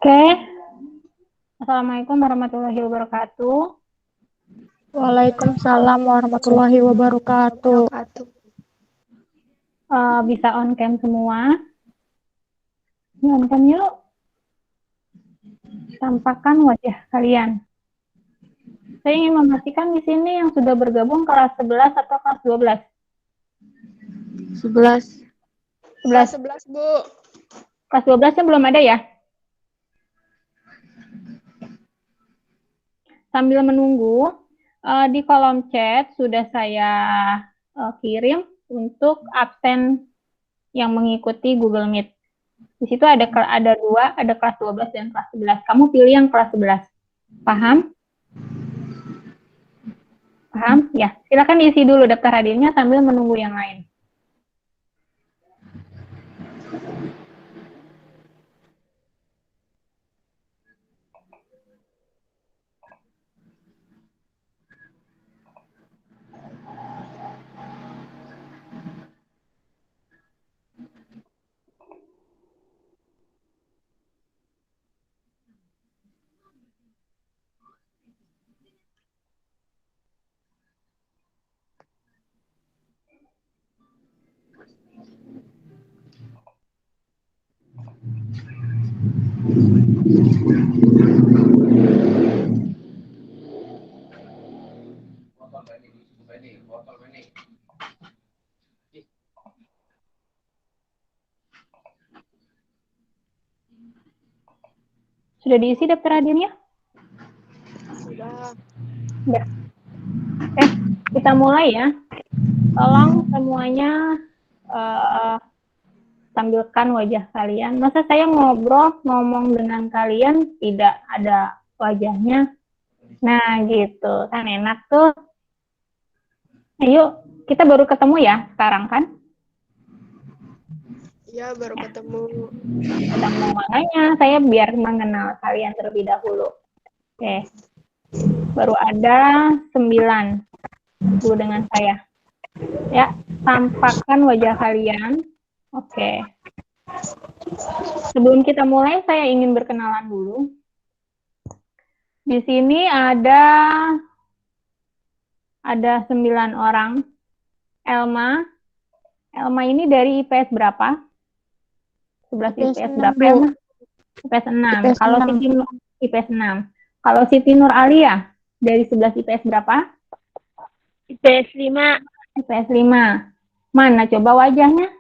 Oke, Assalamualaikum warahmatullahi wabarakatuh. Waalaikumsalam warahmatullahi wabarakatuh. Bisa on cam semua? On cam yuk. Tampakkan wajah kalian. Saya ingin memastikan di sini yang sudah bergabung kelas 11 atau kelas 12? 11. 11. Bu. Kelas 12-nya belum ada ya? Sambil menunggu, di kolom chat sudah saya kirim untuk absen yang mengikuti Google Meet. Di situ ada dua, ada kelas 12 dan kelas 11. Kamu pilih yang kelas 11. Paham? Paham? Ya, silakan diisi dulu daftar hadirnya sambil menunggu yang lain. Sudah diisi daftar hadirnya? Sudah. Sudah. Oke, kita mulai ya. Tolong semuanya tampilkan wajah kalian. Masa saya ngomong dengan kalian tidak ada wajahnya? Nah, gitu. Kan enak tuh. Ayo, kita baru ketemu ya sekarang kan? Ya, baru ketemu. Makanya saya biar mengenal kalian terlebih dahulu. Oke. Baru ada 9 dulu dengan saya. Ya, tampakkan wajah kalian. Oke. Sebelum kita mulai, saya ingin berkenalan dulu. Di sini ada 9 orang. Elma ini dari IPS berapa? 11 IPS berapa, Elma? IPS 6. Kalau Siti Nur IPS 6. Kalau Siti Nur Alia dari 11 IPS berapa? IPS 5. IPS 5. Mana coba wajahnya?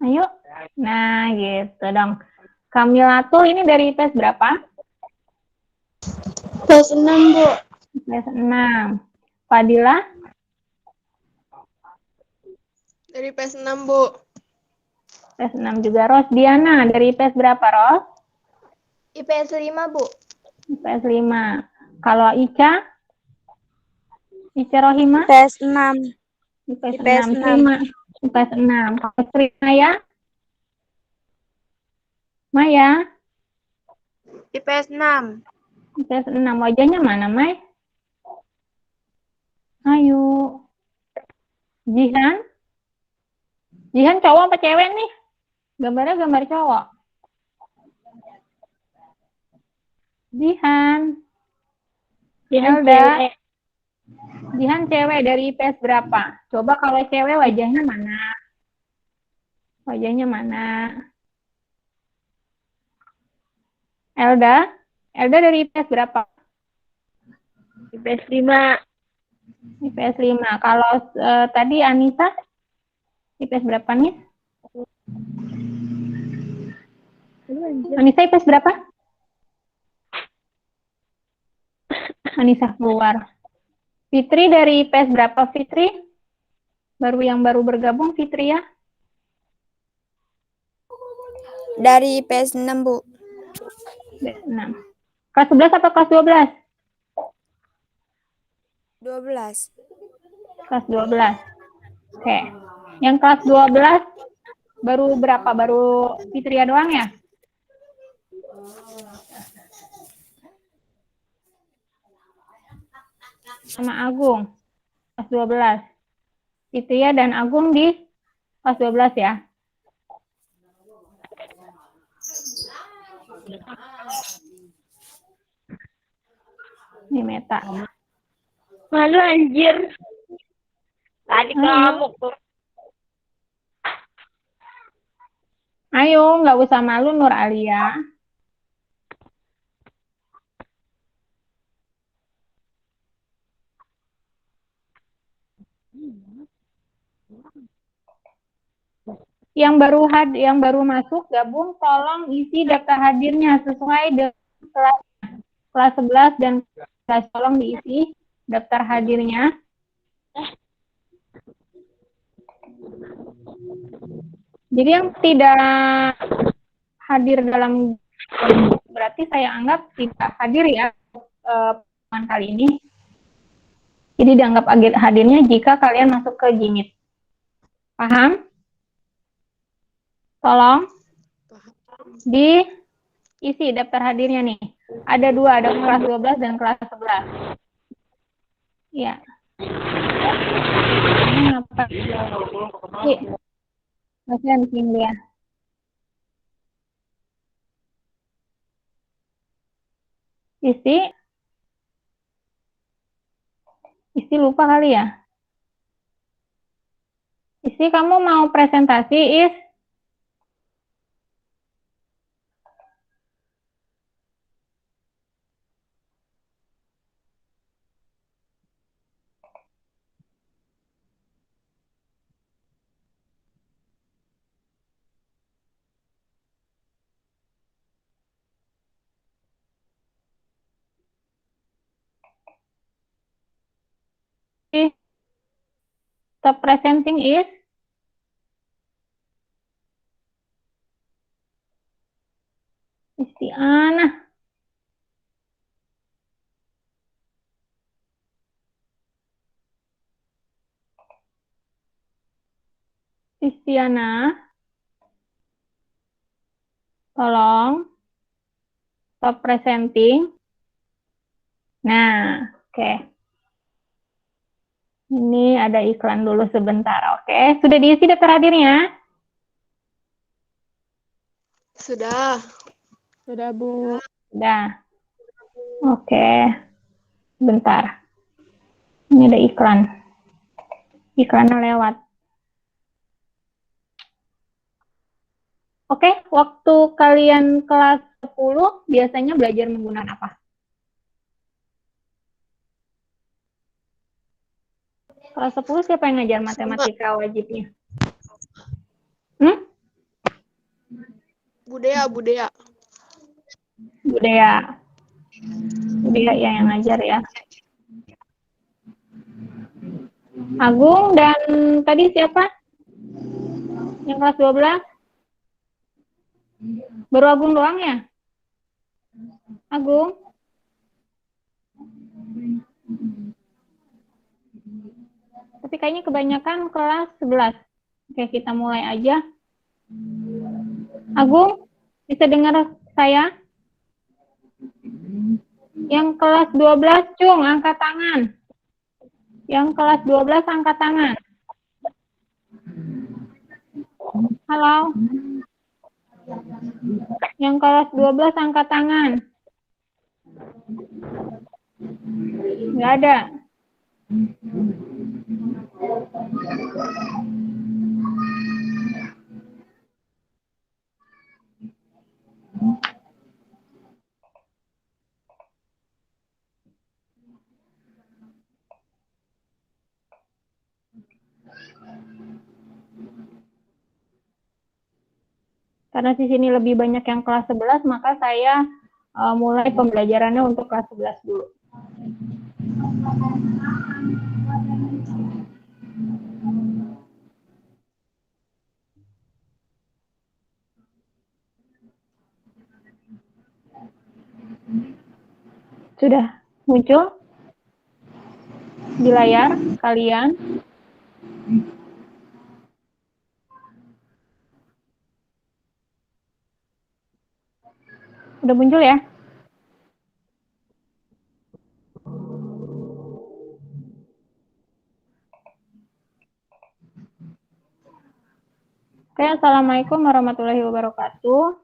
Ayo. Nah, gitu dong. Kamilatul ini dari IPS berapa? IPS 6, Bu. IPS 6. Fadila? Dari PS 6, Bu. IPS 6 juga. Rosdiana dari IPS berapa, Ros? IPS 5, Bu. IPS 5. Kalau Ica? Ica Rohima? IPS 6. IPS IPS 6. 5. IPS 6. Kalau Sri Maya? Maya? IPS 6. IPS 6. Wajahnya mana, Mai? Ayo. Jihan? Jihan cowok apa cewek nih? Gambarnya gambar cowok. Jihan. Elda. Jihan cewek dari IPS berapa? Coba kalau cewek wajahnya mana? Wajahnya mana? Elda? Elda dari IPS berapa? IPS 5. IPS 5. Kalau tadi Anissa? IPS berapa nih? Anissa IPS berapa? Anissa keluar. Fitri dari IPS berapa, Fitri? Yang baru bergabung, Fitri ya? Dari IPS 6, Bu. 6. Kelas 11 atau kelas 12? 12. Kelas 12. Oke. Yang kelas 12 baru berapa? Baru Fitria doang ya? Sama Agung. Kelas 12. Fitria dan Agung di kelas 12 ya? Ini Meta. Malu anjir. Tadi kamu tuh. Ayo, nggak usah malu Nur Alia. Yang baru masuk gabung, tolong isi daftar hadirnya sesuai dengan kelas 11 dan kelas, tolong diisi daftar hadirnya. Jadi yang tidak hadir dalam berarti saya anggap tidak hadir ya pertemuan kali ini. Jadi dianggap hadirnya jika kalian masuk ke Gmeet. Paham? Tolong diisi daftar hadirnya nih. Ada dua, ada kelas 12 dan kelas 11. Ya. Ini apa? Kasihan King dia. Isi lupa kali ya. Isi kamu mau presentasi, Is? Stop presenting, Is? Istianah. Istianah. Tolong stop presenting. Nah, oke. Ini ada iklan dulu sebentar, oke. Sudah diisi daftar hadirnya? Sudah. Sudah, Bu. Sudah. Oke. Bentar. Ini ada iklan. Iklannya lewat. Oke, waktu kalian kelas 10 biasanya belajar menggunakan apa? Kelas 10 siapa yang ngajar matematika wajibnya? Budaya. Budaya ya yang ngajar ya. Agung dan tadi siapa? Yang kelas 12? Baru Agung doang ya? Agung? Tapi kayaknya kebanyakan kelas 11. Oke, kita mulai aja. Agung, bisa dengar saya? Yang kelas 12, Cung, angkat tangan. Yang kelas 12, angkat tangan. Halo? Yang kelas 12, angkat tangan. Nggak ada. Karena di sini lebih banyak yang kelas 11, maka saya mulai pembelajarannya untuk kelas 11 dulu. Sudah muncul di layar kalian? Udah muncul ya? Oke, Assalamualaikum warahmatullahi wabarakatuh.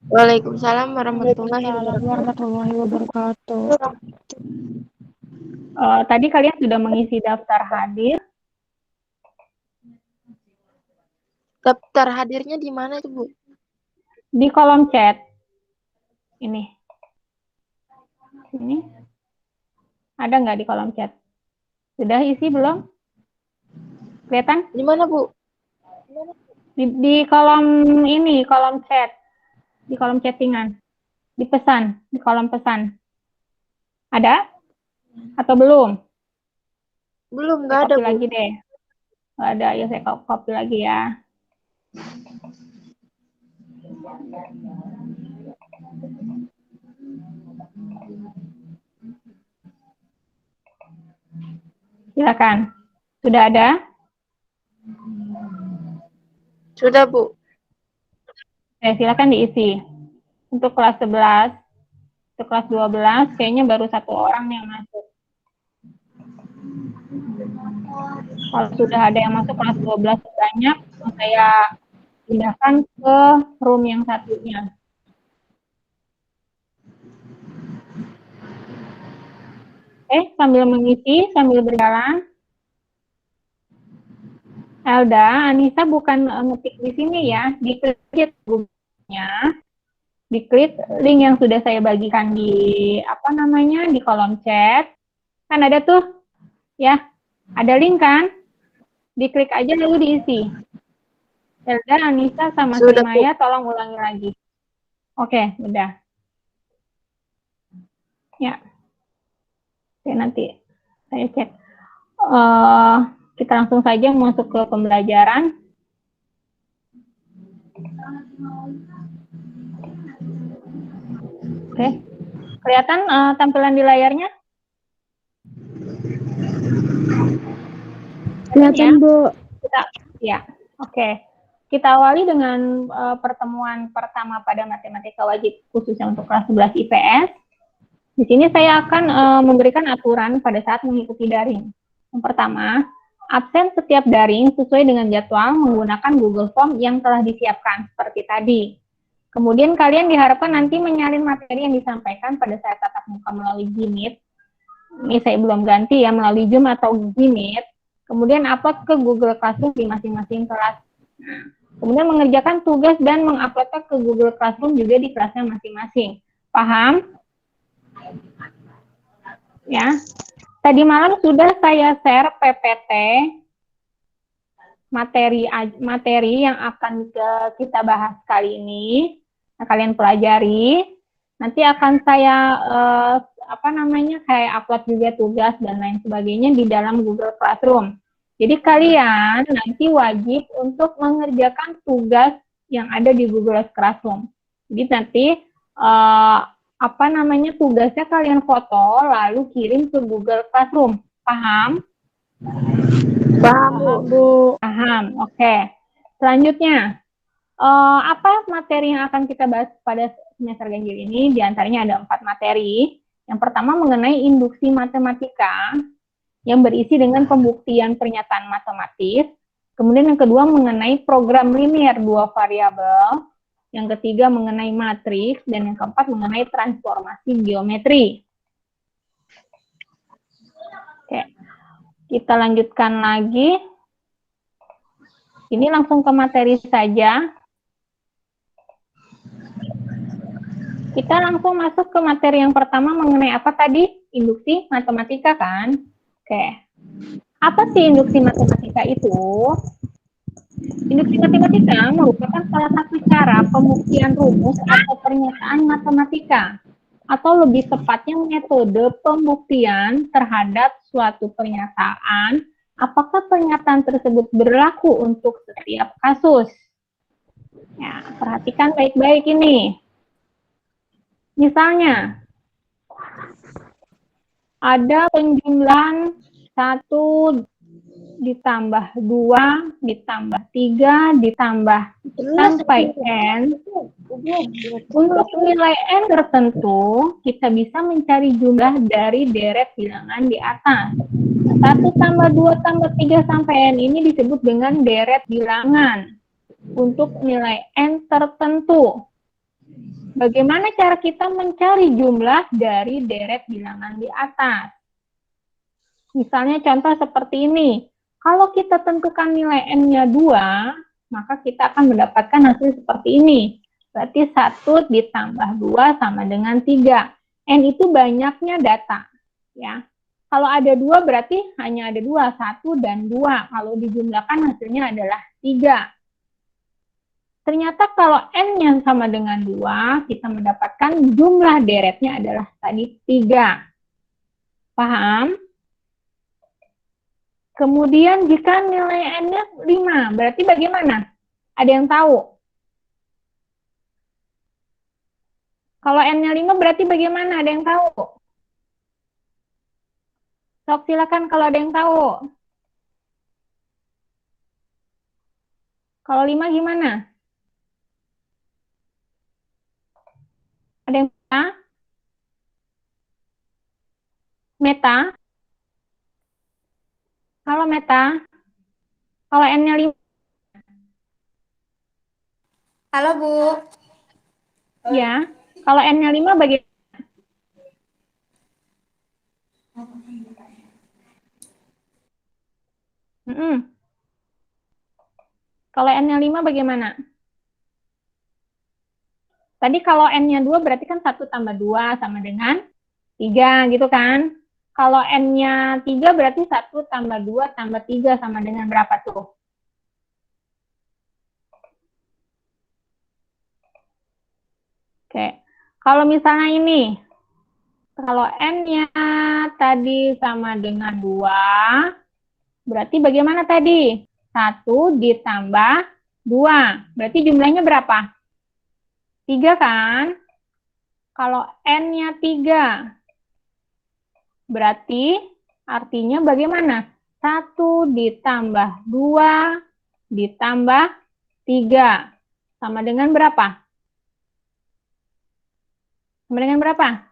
Waalaikumsalam warahmatullahi wabarakatuh. Warahmatullahi wabarakatuh. Tadi kalian sudah mengisi daftar hadir. Daftar hadirnya di mana itu, Bu? Di kolom chat. Ini. Ini. Ada nggak di kolom chat? Sudah isi belum? Kelihatan? Di mana, Bu? Di kolom ini, kolom chat. Di kolom chattingan. Di pesan, di kolom pesan. Ada? Atau belum? Belum, nggak ada, Copy Bu. lagi deh. Nggak ada, ya saya copy lagi ya. Silakan. Sudah ada? Sudah, Bu. Silakan diisi. Untuk kelas 11, untuk kelas 12, kayaknya baru 1 orang yang masuk. Kalau sudah ada yang masuk kelas 12 banyak, saya pindahkan ke room yang satunya. Sambil mengisi, sambil berjalan. Elda, Anissa bukan ngetik di sini ya, diklik Google-nya, diklik link yang sudah saya bagikan di di kolom chat. Kan ada tuh, ya, ada link kan? Diklik aja lalu diisi. Elda, Anissa, sama Maya, tolong ulangi lagi. Oke, udah. Ya. Oke, nanti saya cek. Kita langsung saja masuk ke pembelajaran. Oke, kelihatan tampilan di layarnya? Kelihatan, ya? Bu. Oke. Kita awali dengan pertemuan pertama pada matematika wajib khususnya untuk kelas 11 IPS. Di sini saya akan memberikan aturan pada saat mengikuti daring. Yang pertama, absen setiap daring sesuai dengan jadwal menggunakan Google Form yang telah disiapkan seperti tadi. Kemudian kalian diharapkan nanti menyalin materi yang disampaikan pada saat tatap muka melalui Gmeet. Ini saya belum ganti ya, melalui Zoom atau Gmeet. Kemudian upload ke Google Classroom di masing-masing kelas. Kemudian mengerjakan tugas dan menguploadnya ke Google Classroom juga di kelasnya masing-masing. Paham? Ya. Tadi malam sudah saya share PPT materi yang akan kita bahas kali ini. Nah, kalian pelajari. Nanti akan saya saya upload juga tugas dan lain sebagainya di dalam Google Classroom. Jadi kalian nanti wajib untuk mengerjakan tugas yang ada di Google Classroom. Jadi nanti tugasnya kalian foto lalu kirim ke Google Classroom. Paham? Paham, Bu. Paham. Oke. Selanjutnya, apa materi yang akan kita bahas pada semester ganjil ini? Di antaranya ada 4 materi. Yang pertama mengenai induksi matematika yang berisi dengan pembuktian pernyataan matematis. Kemudian yang kedua mengenai program linier 2 variabel. Yang ketiga mengenai matriks. Dan yang keempat mengenai transformasi geometri. Oke. Kita lanjutkan lagi. Ini langsung ke materi saja. Kita langsung masuk ke materi yang pertama mengenai apa tadi? Induksi matematika kan? Oke. Apa sih induksi matematika itu? Induksi matematika merupakan salah satu cara pembuktian rumus atau pernyataan matematika. Atau lebih tepatnya metode pembuktian terhadap suatu pernyataan. Apakah pernyataan tersebut berlaku untuk setiap kasus? Ya, perhatikan baik-baik ini. Misalnya, ada penjumlahan 1 ditambah 2 ditambah 3 ditambah sampai N. Untuk nilai N tertentu, kita bisa mencari jumlah dari deret bilangan di atas. 1 tambah 2 tambah 3 sampai N ini disebut dengan deret bilangan untuk nilai N tertentu. Bagaimana cara kita mencari jumlah dari deret bilangan di atas? Misalnya contoh seperti ini. Kalau kita tentukan nilai N-nya 2, maka kita akan mendapatkan hasil seperti ini. Berarti 1 ditambah 2 sama dengan 3. N itu banyaknya data. Ya. Kalau ada 2 berarti hanya ada 2, 1 dan 2. Kalau dijumlahkan hasilnya adalah 3. Ternyata kalau N-nya sama dengan 2, kita mendapatkan jumlah deretnya adalah tadi 3. Paham? Kemudian jika nilai N-nya 5, berarti bagaimana? Ada yang tahu? Kalau N-nya 5 berarti bagaimana? Ada yang tahu? Sok silakan kalau ada yang tahu. Kalau 5 gimana? Ada yang tahu? Meta? Halo Meta? Kalau N-nya 5? Halo Bu. Ya. Kalau N-nya 5 bagaimana? Kalau N-nya 5 bagaimana? Tadi kalau N-nya 2 berarti kan 1 tambah 2 sama dengan 3 gitu kan? Kalau N-nya 3 berarti 1 tambah 2 tambah 3 sama dengan berapa tuh? Oke. Kalau misalnya ini, kalau N-nya tadi sama dengan 2, berarti bagaimana tadi? 1 ditambah 2. Berarti jumlahnya berapa? 3 kan? Kalau N-nya 3, berarti artinya bagaimana? 1 ditambah 2 ditambah 3. Sama dengan berapa? Sama dengan berapa?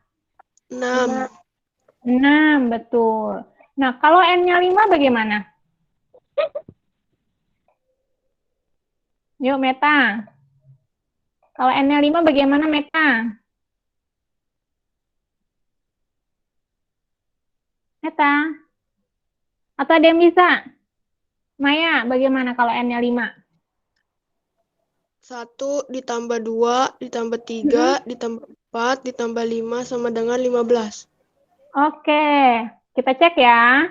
6. 6, betul. Nah, kalau N-nya 5 bagaimana? Yuk, Meta. Kalau N-nya 5 bagaimana, Meta? Meta? Atau ada yang bisa? Maya, bagaimana kalau N-nya 5? 1 ditambah 2 ditambah 3 ditambah 4 ditambah 5 sama dengan 15. Oke, kita cek ya.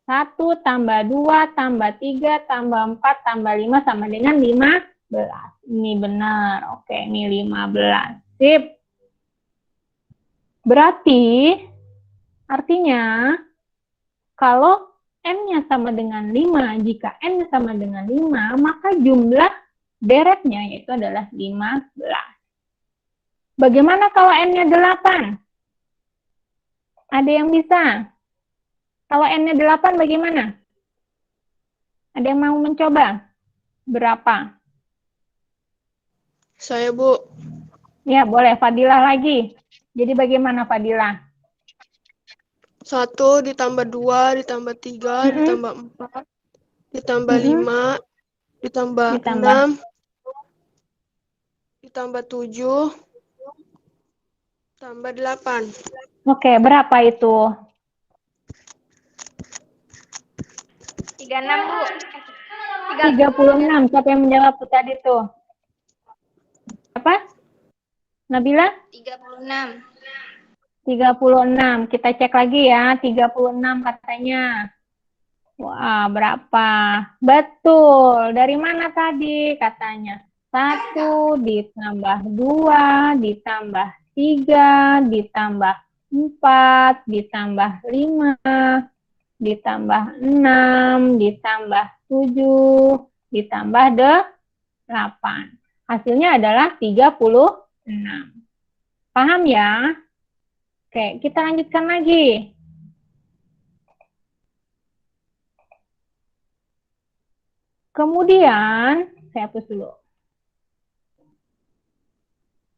1 tambah 2 tambah 3 tambah 4 tambah 5 sama dengan 15. Ini benar. Oke, ini 15. Sip. Berarti artinya kalau N-nya sama dengan 5, jika N-nya sama dengan 5, maka jumlah deretnya yaitu adalah 15. Bagaimana kalau N-nya 8? Ada yang bisa? Kalau N-nya 8 bagaimana? Ada yang mau mencoba? Berapa? Saya, Bu. Ya, boleh. Fadilah lagi. Jadi bagaimana Fadilah? 1 ditambah 2 ditambah 3 ditambah 4 ditambah 5 ditambah 6 ditambah 7 tambah 8. Oke, berapa itu? 36 Bu. 36. Siapa yang menjawab tadi tuh? Apa? Nabila? 36. 36. Kita cek lagi ya. 36 katanya. Wah, berapa? Betul. Dari mana tadi katanya? 1 ditambah 2 ditambah 3 ditambah 4 ditambah 5 ditambah 6 ditambah 7 ditambah 8. Hasilnya adalah 36. Paham ya? Oke, kita lanjutkan lagi. Kemudian, saya hapus dulu.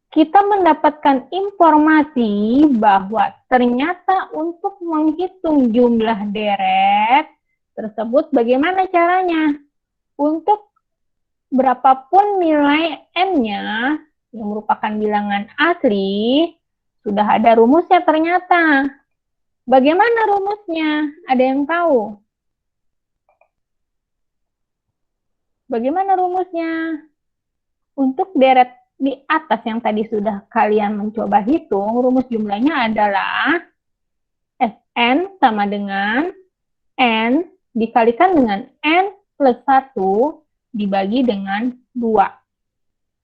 Kita mendapatkan informasi bahwa ternyata untuk menghitung jumlah deret tersebut bagaimana caranya? Untuk berapapun nilai N-nya, yang merupakan bilangan asli, sudah ada rumusnya ternyata. Bagaimana rumusnya? Ada yang tahu? Bagaimana rumusnya? Untuk deret di atas yang tadi sudah kalian mencoba hitung, rumus jumlahnya adalah Sn sama dengan N dikalikan dengan N plus 1 dibagi dengan 2.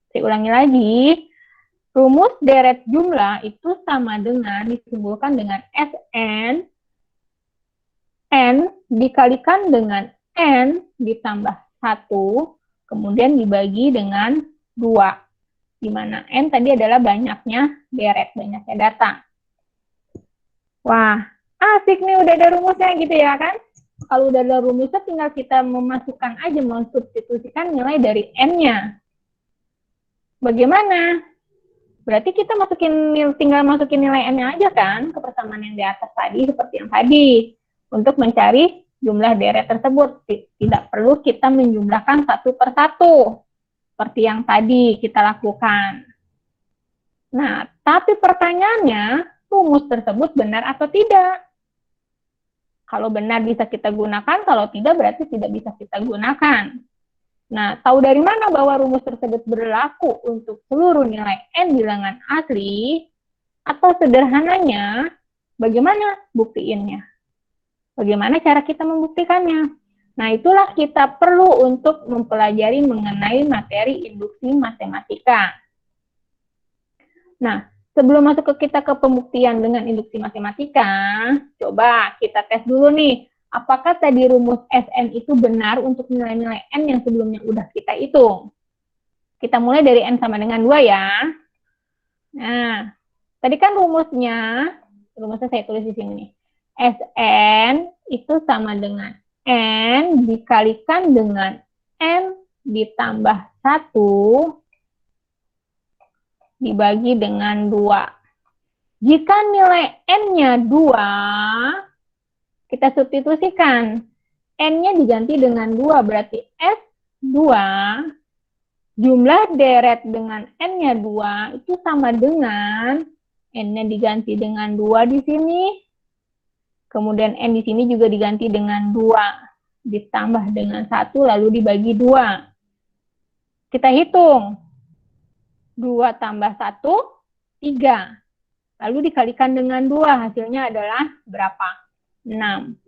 Saya ulangi lagi, rumus deret jumlah itu sama dengan disimpulkan dengan Sn, N dikalikan dengan N ditambah 1, kemudian dibagi dengan 2. Di mana N tadi adalah banyaknya deret, banyaknya data. Wah, asik nih udah ada rumusnya gitu ya kan? Kalau udah ada rumusnya tinggal kita memasukkan aja, mensubstitusikan nilai dari N-nya. Bagaimana? Berarti kita tinggal masukin nilai N-nya aja kan ke persamaan yang di atas tadi, seperti yang tadi. Untuk mencari jumlah deret tersebut. Tidak perlu kita menjumlahkan satu per satu. Seperti yang tadi kita lakukan. Nah, tapi pertanyaannya, rumus tersebut benar atau tidak? Kalau benar bisa kita gunakan, kalau tidak berarti tidak bisa kita gunakan. Nah, tahu dari mana bahwa rumus tersebut berlaku untuk seluruh nilai N bilangan asli? Atau sederhananya, bagaimana buktiinnya? Bagaimana cara kita membuktikannya? Nah, itulah kita perlu untuk mempelajari mengenai materi induksi matematika. Nah, sebelum masuk kita ke pembuktian dengan induksi matematika, coba kita tes dulu nih, apakah tadi rumus Sn itu benar untuk nilai-nilai N yang sebelumnya udah kita hitung? Kita mulai dari N sama dengan 2 ya. Nah, tadi kan rumusnya saya tulis di sini nih. Sn itu sama dengan N dikalikan dengan N ditambah 1 dibagi dengan 2. Jika nilai N-nya 2, kita substitusikan. N-nya diganti dengan 2, berarti S2. Jumlah deret dengan N-nya 2 itu sama dengan N-nya diganti dengan 2 di sini. Kemudian N di sini juga diganti dengan 2. Ditambah dengan 1 lalu dibagi 2. Kita hitung. 2 tambah 1, 3. Lalu dikalikan dengan 2, hasilnya adalah berapa? 6.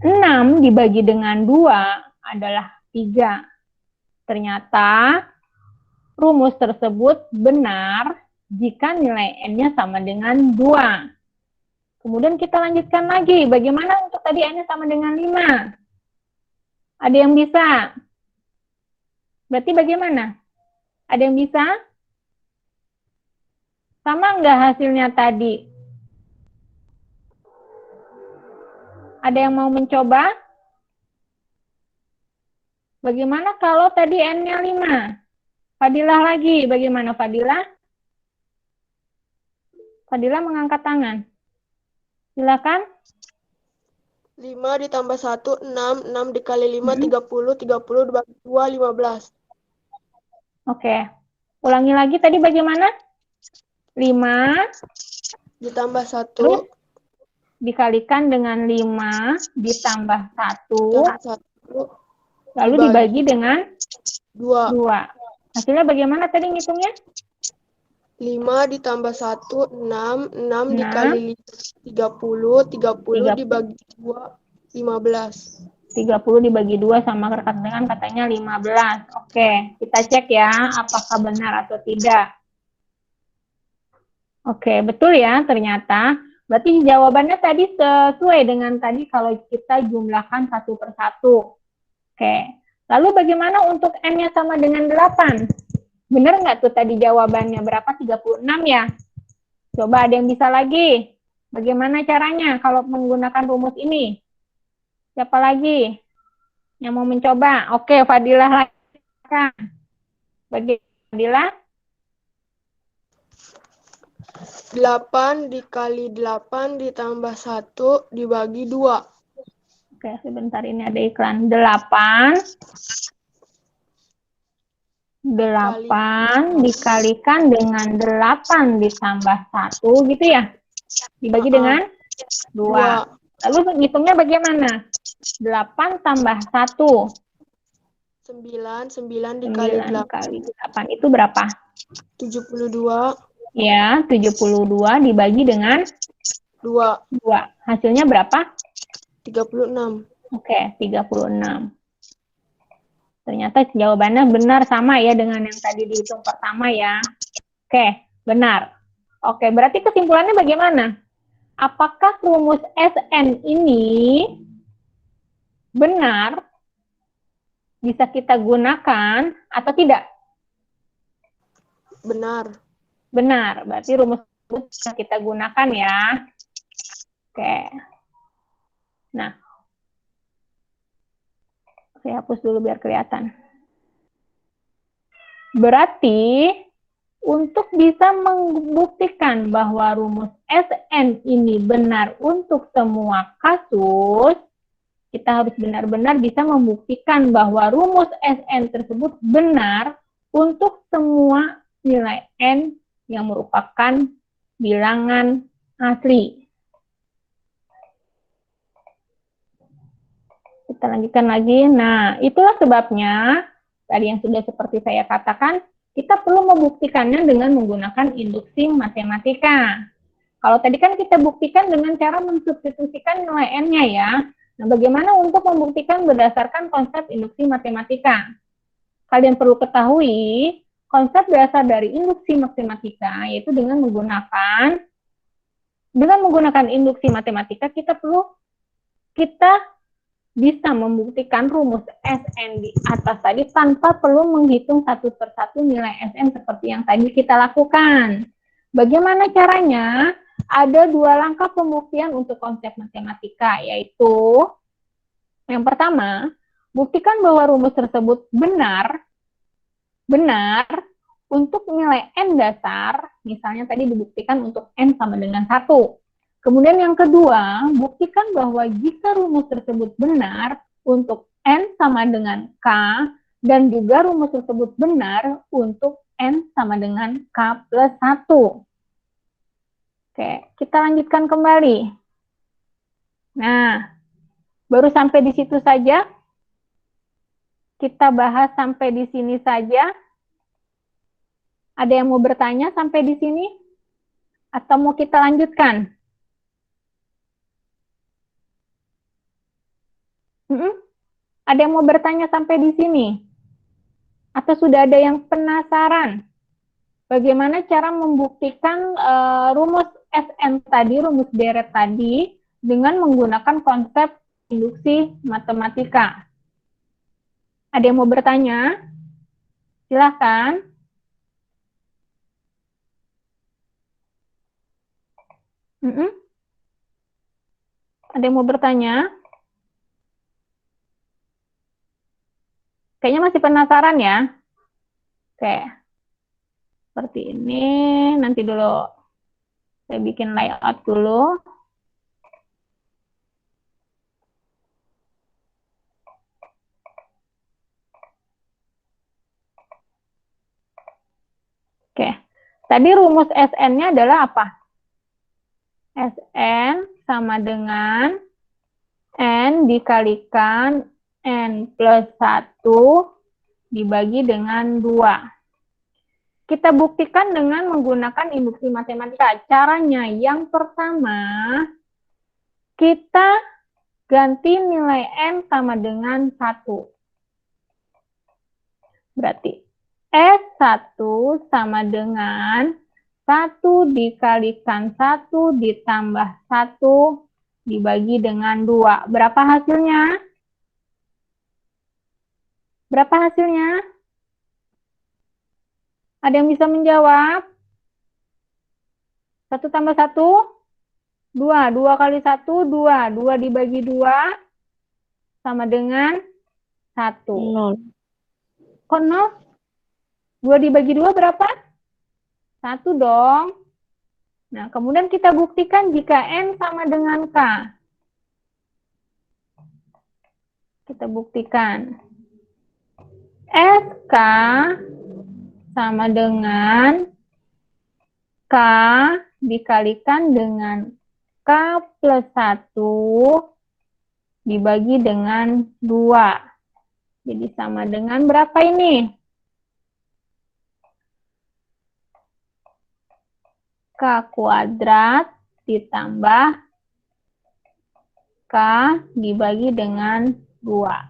6 dibagi dengan 2 adalah 3. Ternyata rumus tersebut benar jika nilai N-nya sama dengan 2. Kemudian kita lanjutkan lagi. Bagaimana untuk tadi N-nya sama dengan 5? Ada yang bisa? Berarti bagaimana? Ada yang bisa? Sama nggak hasilnya tadi? Ada yang mau mencoba? Bagaimana kalau tadi N-nya 5? Fadilah lagi. Bagaimana Fadilah? Fadilah mengangkat tangan. Silakan. 5 ditambah 1, 6. 6 dikali 5, 30. 30 dibagi 2, 15. Oke. Ulangi lagi tadi bagaimana? 5 Ditambah 1. terus dikalikan dengan 5 ditambah 1. Lalu dibagi dengan 2. Hasilnya bagaimana tadi ngitungnya? 5 ditambah 1, 6. 6 dikali 30. 30 dibagi 2, 15. 30 dibagi 2 sama rekan dengan katanya 15. Oke, kita cek ya apakah benar atau tidak. Oke, betul ya ternyata. Berarti jawabannya tadi sesuai dengan tadi kalau kita jumlahkan satu per satu. Oke, lalu bagaimana untuk N-nya sama dengan 8? Benar nggak tuh tadi jawabannya berapa? 36 ya? Coba ada yang bisa lagi. Bagaimana caranya kalau menggunakan rumus ini? Siapa lagi yang mau mencoba? Oke, Fadilah lagi. Bagi Fadilah? 8 dikali 8 ditambah 1 dibagi 2. Oke, sebentar ini ada iklan. 8 8 dikalikan dengan 8 ditambah 1 gitu ya. Dibagi dengan 2. Lalu ngitungnya bagaimana? 8 tambah 1. 9 9 dikali 8. kali 8 itu berapa? 72. Ya, 72 dibagi dengan 2. 2. Hasilnya berapa? 36. Oke, 36. Ternyata jawabannya benar sama ya dengan yang tadi dihitung pertama ya. Oke, benar. Oke, berarti kesimpulannya bagaimana? Apakah rumus SN ini benar bisa kita gunakan atau tidak? Benar. Benar, berarti rumus bisa kita gunakan ya. Oke. Nah, saya hapus dulu biar kelihatan. Berarti untuk bisa membuktikan bahwa rumus SN ini benar untuk semua kasus, kita harus benar-benar bisa membuktikan bahwa rumus SN tersebut benar untuk semua nilai N yang merupakan bilangan asli. Kita lanjutkan lagi. Nah, itulah sebabnya tadi yang sudah seperti saya katakan, kita perlu membuktikannya dengan menggunakan induksi matematika. Kalau tadi kan kita buktikan dengan cara mensubstitusikan nilai N-nya ya. Nah, bagaimana untuk membuktikan berdasarkan konsep induksi matematika? Kalian perlu ketahui, konsep berasal dari induksi matematika, yaitu dengan menggunakan induksi matematika, kita bisa membuktikan rumus SN di atas tadi tanpa perlu menghitung satu persatu nilai SN seperti yang tadi kita lakukan. Bagaimana caranya? Ada 2 langkah pembuktian untuk konsep matematika, yaitu yang pertama, buktikan bahwa rumus tersebut benar untuk nilai N dasar, misalnya tadi dibuktikan untuk N sama dengan 1. Kemudian yang kedua, buktikan bahwa jika rumus tersebut benar untuk N sama dengan K, dan juga rumus tersebut benar untuk N sama dengan K plus 1. Oke, kita lanjutkan kembali. Nah, baru sampai di situ saja. Kita bahas sampai di sini saja. Ada yang mau bertanya sampai di sini? Atau mau kita lanjutkan? Ada yang mau bertanya sampai di sini? Atau sudah ada yang penasaran? Bagaimana cara membuktikan rumus SN tadi, rumus deret tadi, dengan menggunakan konsep induksi matematika? Ada yang mau bertanya? Silahkan. Ada yang mau bertanya? Kayaknya masih penasaran ya? Oke. Seperti ini. Nanti dulu saya bikin layout dulu. Oke. Tadi rumus SN-nya adalah apa? SN sama dengan N dikalikan N plus 1 dibagi dengan 2. Kita buktikan dengan menggunakan induksi matematika. Caranya yang pertama, kita ganti nilai N sama dengan 1. Berarti S1 sama dengan 1 dikalikan 1 ditambah 1 dibagi dengan 2. Berapa hasilnya? Berapa hasilnya? Ada yang bisa menjawab? 1 tambah 1? 2. 2 kali 1, 2. 2 dibagi 2 sama dengan 1. 0. Kok 0? 2 dibagi 2 berapa? 1 dong. Nah, kemudian kita buktikan jika N sama dengan K. Kita buktikan. SK sama dengan K dikalikan dengan K plus 1 dibagi dengan 2. Jadi sama dengan berapa ini? K kuadrat ditambah K dibagi dengan 2.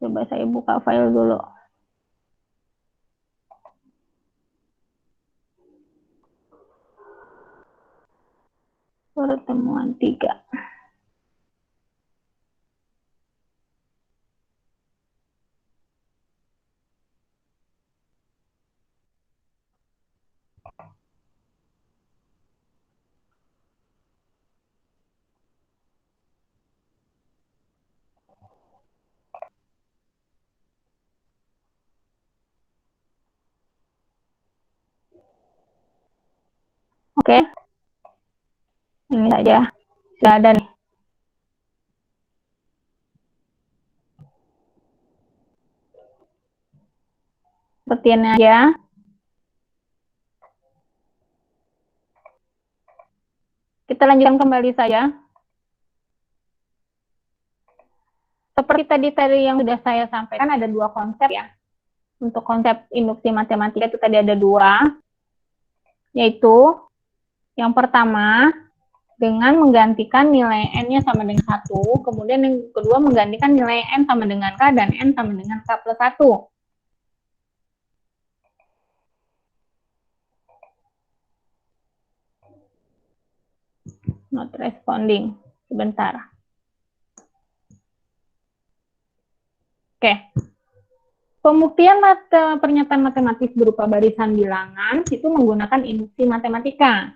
Coba saya buka file dulu. Pertemuan 3. Oke. Ini saja. Sudah ada nih. Seperti ini aja. Kita lanjutkan kembali saja. Seperti tadi yang sudah saya sampaikan, ada 2 konsep ya. Untuk konsep induksi matematika itu tadi ada 2, yaitu yang pertama dengan menggantikan nilai n-nya sama dengan 1, kemudian yang kedua menggantikan nilai n sama dengan k dan n sama dengan k plus 1. Not responding. Sebentar. Oke. Pembuktian pernyataan matematis berupa barisan bilangan itu menggunakan induksi matematika.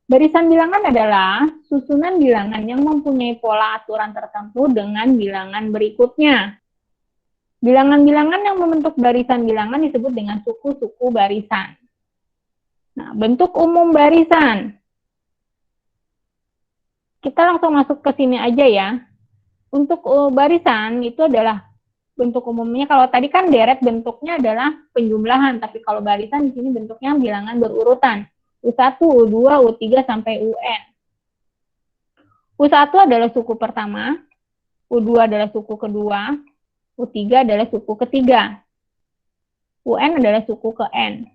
Barisan bilangan adalah susunan bilangan yang mempunyai pola aturan tertentu dengan bilangan berikutnya. Bilangan-bilangan yang membentuk barisan bilangan disebut dengan suku-suku barisan. Nah, bentuk umum barisan. Kita langsung masuk ke sini aja ya. Untuk barisan itu adalah bentuk umumnya. Kalau tadi kan deret bentuknya adalah penjumlahan, tapi kalau barisan di sini bentuknya bilangan berurutan. U1, U2, U3 sampai UN. U1 adalah suku pertama, U2 adalah suku kedua, U3 adalah suku ketiga. UN adalah suku ke N.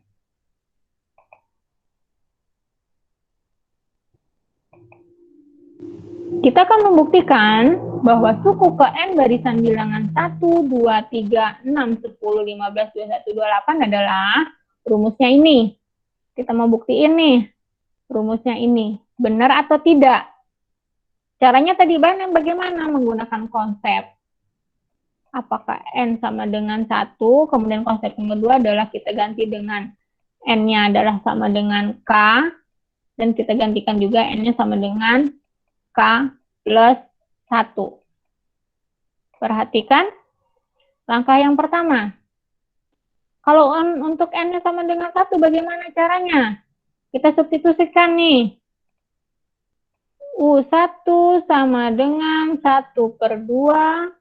Kita akan membuktikan bahwa suku ke N barisan bilangan 1, 2, 3, 6, 10, 15, 21, 28 adalah rumusnya ini. Kita mau buktiin nih, rumusnya ini. Benar atau tidak? Caranya tadi bagaimana? Menggunakan konsep. Apakah N sama dengan 1, kemudian konsep yang kedua adalah kita ganti dengan N-nya adalah sama dengan K, dan kita gantikan juga N-nya sama dengan K plus 1. Perhatikan langkah yang pertama. Kalau untuk N-nya sama dengan 1, bagaimana caranya? Kita substitusikan nih. U1 sama dengan 1/2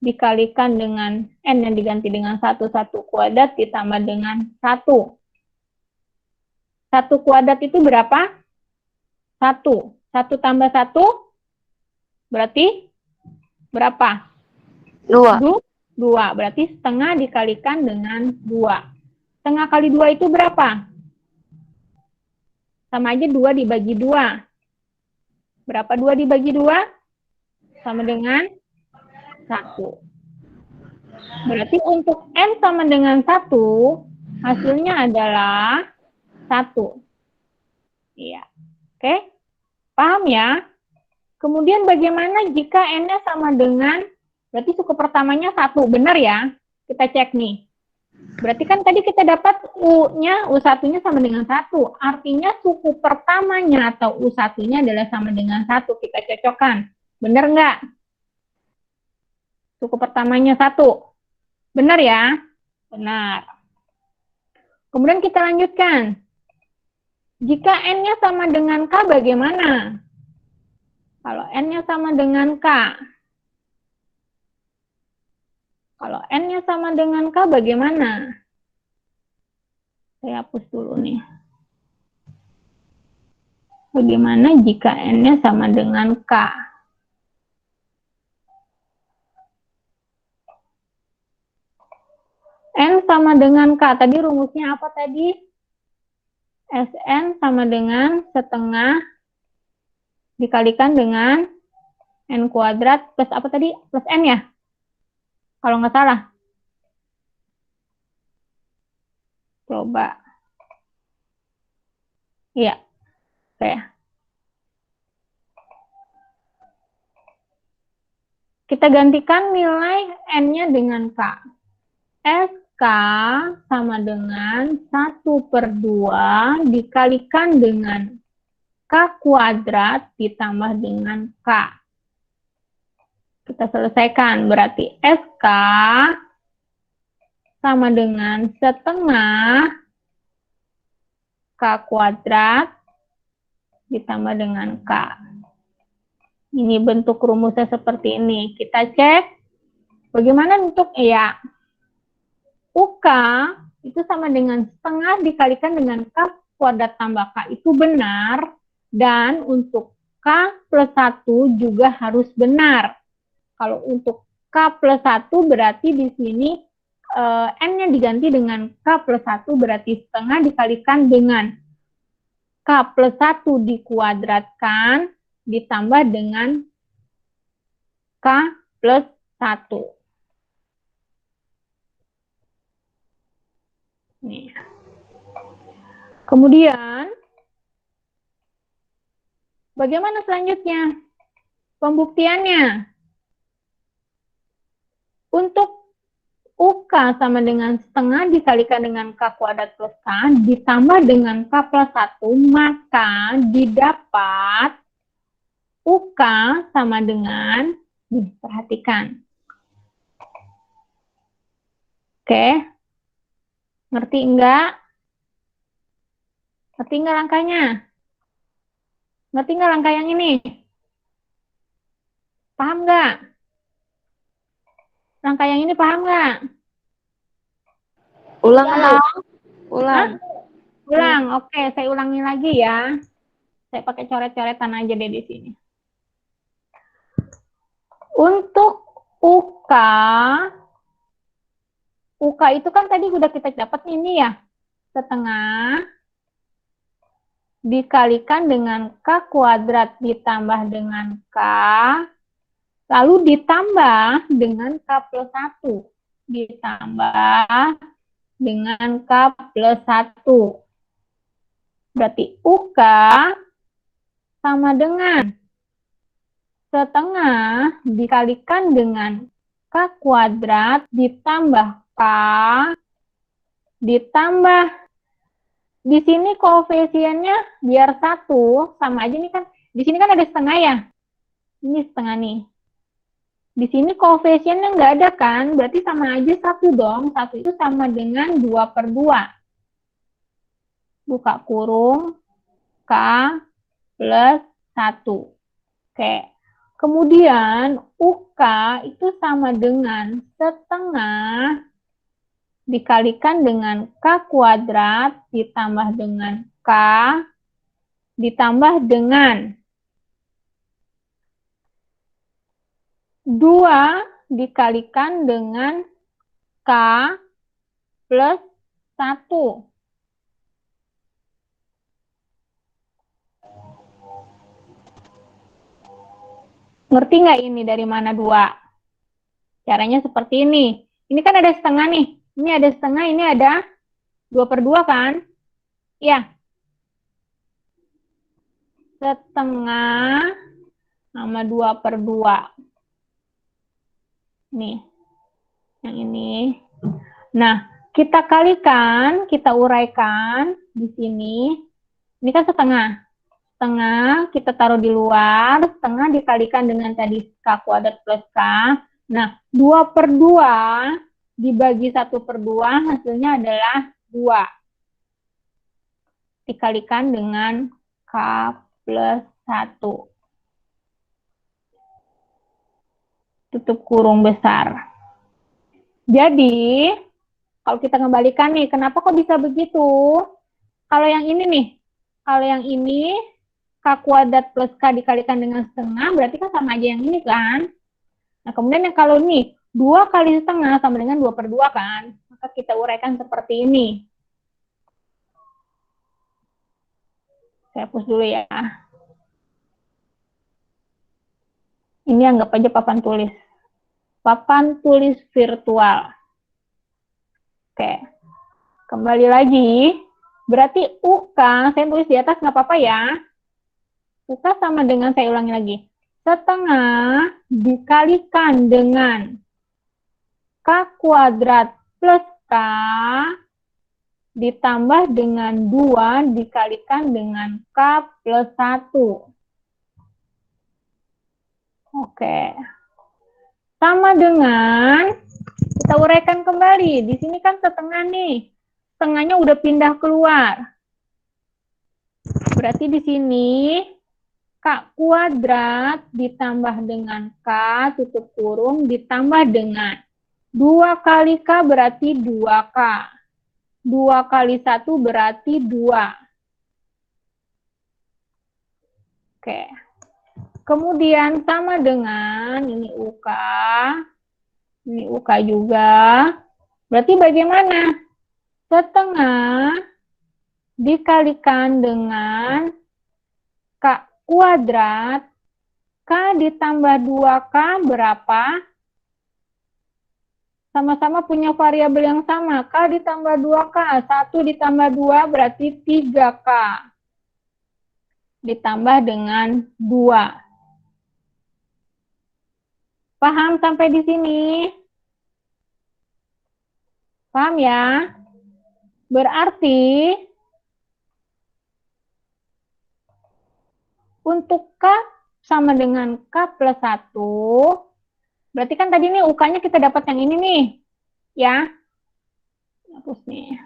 dikalikan dengan N yang diganti dengan 1 kuadrat ditambah dengan 1. 1 kuadrat itu berapa? 1. 1 tambah 1 berarti berapa? 2. 2. Berarti setengah dikalikan dengan 2. Setengah kali 2 itu berapa? Sama aja 2 dibagi 2. Berapa 2 dibagi 2? Sama dengan 1. Berarti untuk N sama dengan 1, hasilnya adalah 1. Iya. Oke? Paham ya? Kemudian bagaimana jika N-nya sama dengan, berarti suku pertamanya 1, benar ya? Kita cek nih. Berarti kan tadi kita dapat U-nya, U1-nya sama dengan 1. Artinya suku pertamanya atau U1-nya adalah sama dengan 1. Kita cocokkan. Benar nggak? Suku pertamanya 1. Benar ya? Benar. Kemudian kita lanjutkan. Jika N-nya sama dengan K, bagaimana? Kalau N-nya sama dengan K. Kalau N-nya sama dengan K bagaimana? Saya hapus dulu nih. Bagaimana jika N-nya sama dengan K? N sama dengan K. Tadi rumusnya apa tadi? Sn sama dengan setengah dikalikan dengan N kuadrat plus apa tadi? Plus N ya? Kalau nggak salah. Coba. Iya. Oke. Kita gantikan nilai N-nya dengan K. SK sama dengan 1/2 dikalikan dengan K kuadrat ditambah dengan K. Kita selesaikan. Berarti SK sama dengan setengah K kuadrat ditambah dengan K. Ini bentuk rumusnya seperti ini. Kita cek bagaimana untuk ya. UK itu sama dengan setengah dikalikan dengan K kuadrat tambah K itu benar. Dan untuk K plus 1 juga harus benar. Kalau untuk K plus 1 berarti di sini N-nya diganti dengan K plus 1 berarti setengah dikalikan dengan K plus 1 dikuadratkan ditambah dengan K plus 1. Nih. Kemudian, bagaimana selanjutnya? Pembuktiannya. Untuk UK sama dengan setengah dikalikan dengan K kuadrat plus K ditambah dengan K plus 1, maka didapat UK sama dengan, perhatikan. Oke. Ngerti enggak? Ngerti enggak langkahnya? Ngerti enggak langkah yang ini? Paham enggak? Langkah yang ini paham enggak? Ulang, Halo? ulang. Ulang, oke, saya ulangi lagi ya. Saya pakai coret-coretan aja deh di sini. Untuk UK itu kan tadi udah kita dapat ini ya, setengah dikalikan dengan K kuadrat ditambah dengan K, lalu ditambah dengan K plus 1, ditambah dengan K plus 1. Berarti UK sama dengan setengah dikalikan dengan K kuadrat ditambah K ditambah di sini koefisiennya biar 1 sama aja nih kan. Di sini kan ada setengah ya. Ini setengah nih. Di sini koefisiennya nggak ada kan, berarti sama aja 1 dong. 1 itu sama dengan 2/2. Buka kurung K plus 1. Oke. Kemudian UK itu sama dengan setengah dikalikan dengan K kuadrat ditambah dengan K ditambah dengan 2 dikalikan dengan K plus 1. Ngerti nggak ini dari mana 2? Caranya seperti ini. Ini kan ada setengah nih. Ini ada setengah, ini ada 2/2 kan? Ya. Setengah sama 2/2. Nih. Yang ini. Nah, kita kalikan, kita uraikan di sini. Ini kan setengah. Setengah kita taruh di luar, setengah dikalikan dengan tadi K kuadrat plus K. Nah, 2/2 dibagi 1/2 hasilnya adalah 2. Dikalikan dengan K plus 1. Tutup kurung besar. Jadi, kalau kita kembalikan nih, kenapa kok bisa begitu? Kalau yang ini nih, kalau yang ini K kuadrat plus K dikalikan dengan setengah, berarti kan sama aja yang ini kan? Nah, kemudian yang kalau ini, 2 kali setengah sama dengan 2/2 kan? Maka kita uraikan seperti ini. Saya hapus dulu ya. Ini anggap aja papan tulis. Papan tulis virtual. Oke. Kembali lagi. Berarti UK, saya tulis di atas nggak apa-apa ya. UK sama dengan, saya ulangi lagi. Setengah dikalikan dengan K kuadrat plus K ditambah dengan 2 dikalikan dengan K plus 1. Oke. Sama dengan, kita uraikan kembali. Di sini kan setengah nih. Setengahnya udah pindah keluar. Berarti di sini K kuadrat ditambah dengan K tutup kurung ditambah dengan 2 kali K berarti 2K. 2 kali 1 berarti 2. Oke. Kemudian sama dengan ini UK. Ini UK juga. Berarti bagaimana? Setengah dikalikan dengan K kuadrat. K ditambah 2K berapa? Sama-sama punya variabel yang sama. K ditambah 2K. 1 ditambah 2 berarti 3K. Ditambah dengan 2. Paham sampai di sini? Paham ya? Berarti untuk K sama dengan K plus 1, berarti kan tadi nih UK-nya kita dapat yang ini nih. Ya. Hapus nih.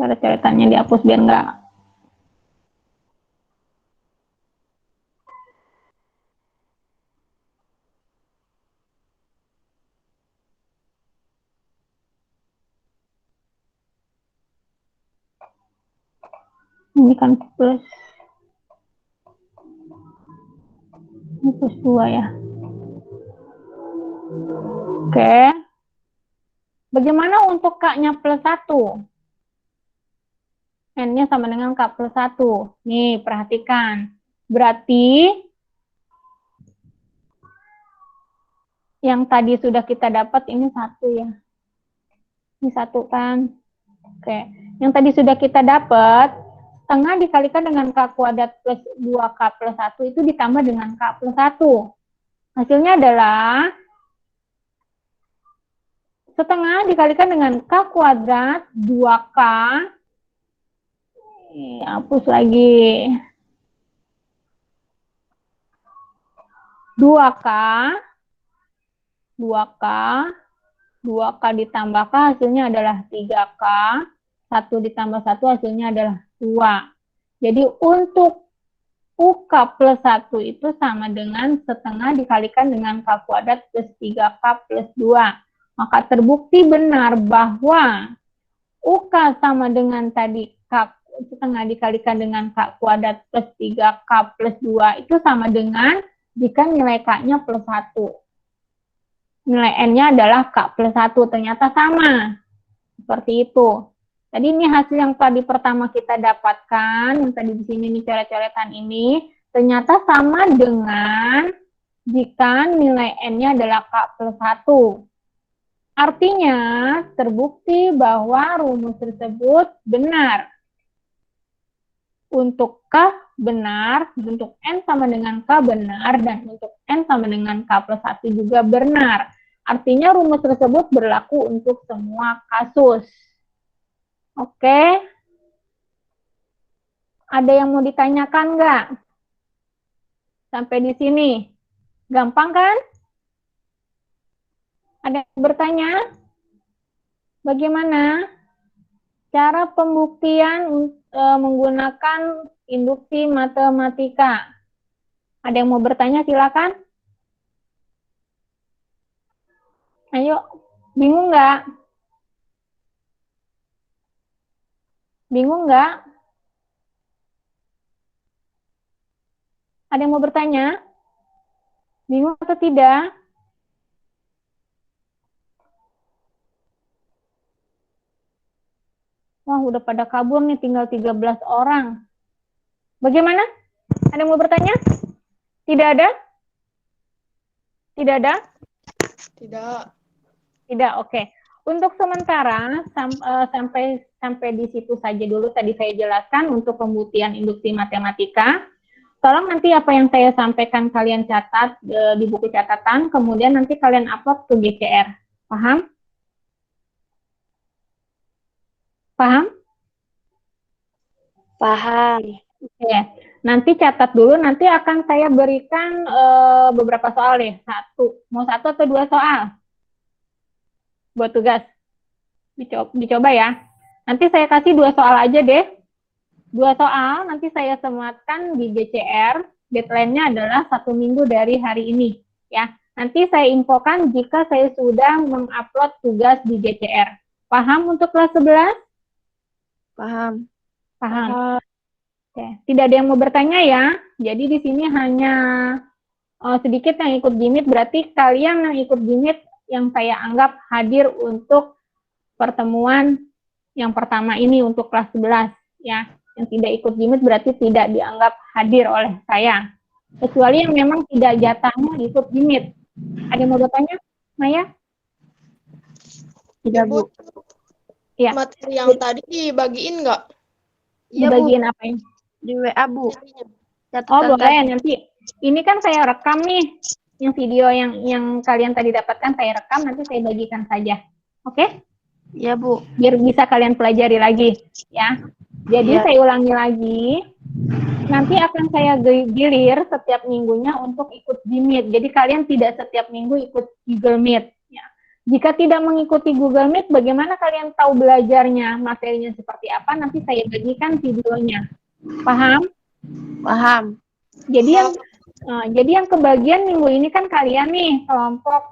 Coret-coretannya dihapus biar enggak. Ini kan plus. Ini plus 2 ya. Oke. Bagaimana untuk K-nya plus 1? N-nya sama dengan K plus 1. Nih, perhatikan. Berarti yang tadi sudah kita dapat ini 1 ya. Ini 1 kan. Oke. Yang tadi sudah kita dapat, setengah dikalikan dengan K kuadrat plus 2K plus 1 itu ditambah dengan K plus 1. Hasilnya adalah setengah dikalikan dengan K kuadrat 2K. Hapus lagi. 2K. 2K. 2K ditambah K hasilnya adalah 3K. 1 ditambah 1 hasilnya adalah 2. Jadi untuk UK plus 1 itu sama dengan setengah dikalikan dengan K kuadrat plus 3K plus 2. Maka terbukti benar bahwa UK sama dengan tadi K setengah dikalikan dengan K kuadrat plus 3K plus 2 itu sama dengan jika nilai K-nya plus 1. Nilai N-nya adalah K plus 1. Ternyata sama. Seperti itu. Tadi ini hasil yang tadi pertama kita dapatkan, yang tadi di sini nih coret-coretan ini, ternyata sama dengan jika nilai N-nya adalah K plus 1. Artinya, terbukti bahwa rumus tersebut benar. Untuk K benar, untuk N sama dengan K benar, dan untuk N sama dengan K plus 1 juga benar. Artinya rumus tersebut berlaku untuk semua kasus. Oke. Ada yang mau ditanyakan nggak? Sampai di sini. Gampang kan? Ada yang bertanya? Bagaimana cara pembuktian menggunakan induksi matematika? Ada yang mau bertanya? Silakan. Ayo, Bingung nggak? Bingung nggak? Ada yang mau bertanya? Bingung atau tidak? Wah, udah pada kabur nih, tinggal 13 orang. Bagaimana? Ada yang mau bertanya? Tidak ada? Tidak ada? Tidak. Tidak, oke. Untuk sementara sampai di situ saja dulu tadi saya jelaskan untuk pembuktian induksi matematika. Tolong nanti apa yang saya sampaikan kalian catat di buku catatan, kemudian nanti kalian upload ke GCR. Paham? Paham? Paham. Oke. Nanti catat dulu, nanti akan saya berikan beberapa soal deh. Mau satu atau dua soal buat tugas. Dicoba ya. Nanti saya kasih dua soal aja deh. Dua soal nanti saya sematkan di GCR. Deadline-nya adalah 1 minggu dari hari ini. Ya, nanti saya infokan jika saya sudah mengupload tugas di GCR. Paham untuk kelas 11? Paham. Paham. Oke. Tidak ada yang mau bertanya ya. Jadi di sini hanya sedikit yang ikut Jimit, berarti kalian yang ikut Jimit yang saya anggap hadir untuk pertemuan yang pertama ini untuk kelas 11 ya. Yang tidak ikut Jimit berarti tidak dianggap hadir oleh saya. Kecuali yang memang tidak jatahnya ikut Jimit. Ada yang mau bertanya, Maya? Tidak, Ibu, Bu. Ya. materi yang tadi dibagiin nggak? Iya, Bu. Dibagiin apa ini? Di WA, Bu. Oh, Catatan boleh tadi. nanti. Ini kan saya rekam nih. Yang video yang kalian tadi dapatkan saya rekam, nanti saya bagikan saja. Oke? Iya, Bu. Biar bisa kalian pelajari lagi ya. Jadi Iya. saya ulangi lagi. Nanti akan saya gilir setiap minggunya untuk ikut Gmeet. Jadi kalian tidak setiap minggu ikut Google Meet. Ya. Jika tidak mengikuti Google Meet, bagaimana kalian tahu belajarnya, materinya seperti apa? Nanti saya bagikan videonya. Paham? Paham. Jadi yang kebagian minggu ini kan kalian nih kelompok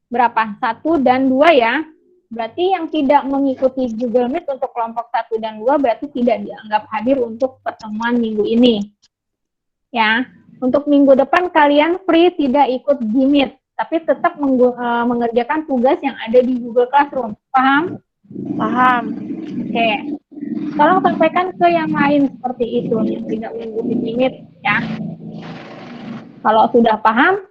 berapa? 1 dan 2 ya. Berarti yang tidak mengikuti Google Meet untuk kelompok 1 dan 2 berarti tidak dianggap hadir untuk pertemuan minggu ini. Ya, untuk minggu depan kalian free tidak ikut Gmeet, tapi tetap mengerjakan tugas yang ada di Google Classroom. Paham? Paham. Oke. Tolong sampaikan ke yang lain seperti itu, yang tidak mengikuti Gmeet ya. Kalau sudah paham,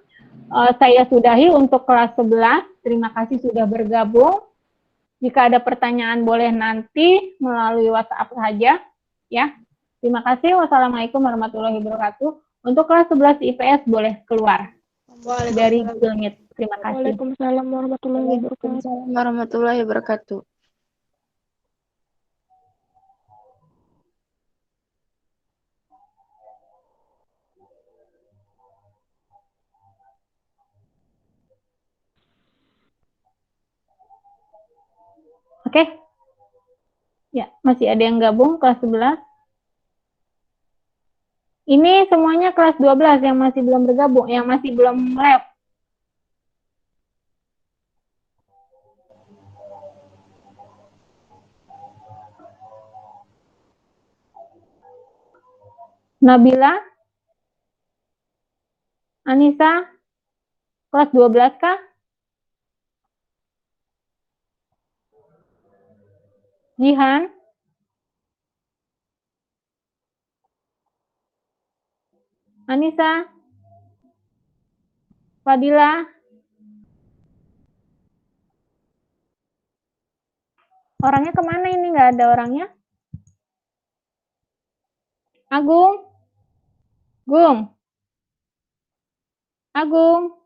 saya sudahi untuk kelas 11. Terima kasih sudah bergabung. Jika ada pertanyaan boleh nanti melalui WhatsApp saja ya. Terima kasih. Wassalamualaikum warahmatullahi wabarakatuh. Untuk kelas 11 IPS boleh keluar dari Google Meet. Terima kasih. Waalaikumsalam warahmatullahi wabarakatuh. Waalaikumsalam warahmatullahi wabarakatuh. Oke. Ya, masih ada yang gabung kelas 11. Ini semuanya kelas 12 yang masih belum bergabung, yang masih belum live. Nabila, Anissa, kelas 12 kah? Jihan, Anissa, Fadila, orangnya kemana ini? Nggak ada orangnya. Agung, Gung, Agung.